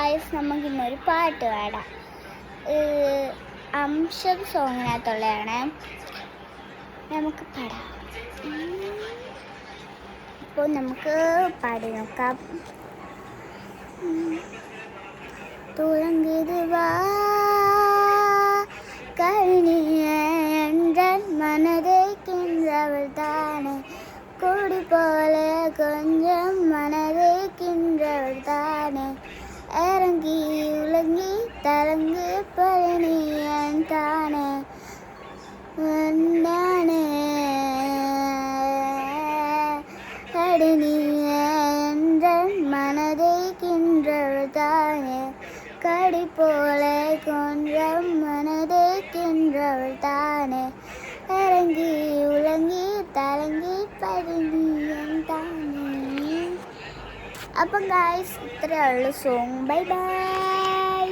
Guys നമുക്കിന്നൊരു പാട്ട് പാടാം. അംശം സോങ്ങിനകത്തുള്ളതാണ്. നമുക്ക് പാടാം. അപ്പോൾ നമുക്ക് പാടി നോക്കാം. തുറങ്ങിടുവാ കഴിഞ്ഞ மனதைக்கின்றவள் தானே கொடி போல கொஞ்சம் மனதைக்கின்றவள் தானே இறங்கி உலங்கி தரங்கி பழனியன் தானே நானே கடினி என்ற மனதைக்கின்றவள் தானே கடி போல கொஞ்சம் மனதைக்கின்றவள் தானே ഇറങ്ങി ഉലങ്ങി തലങ്ങി പഴനിയൻ താനേ. അപ്പം ഗായ്സ് ഇത്രയേ ഉള്ളൂ സോങ്. Bye bye.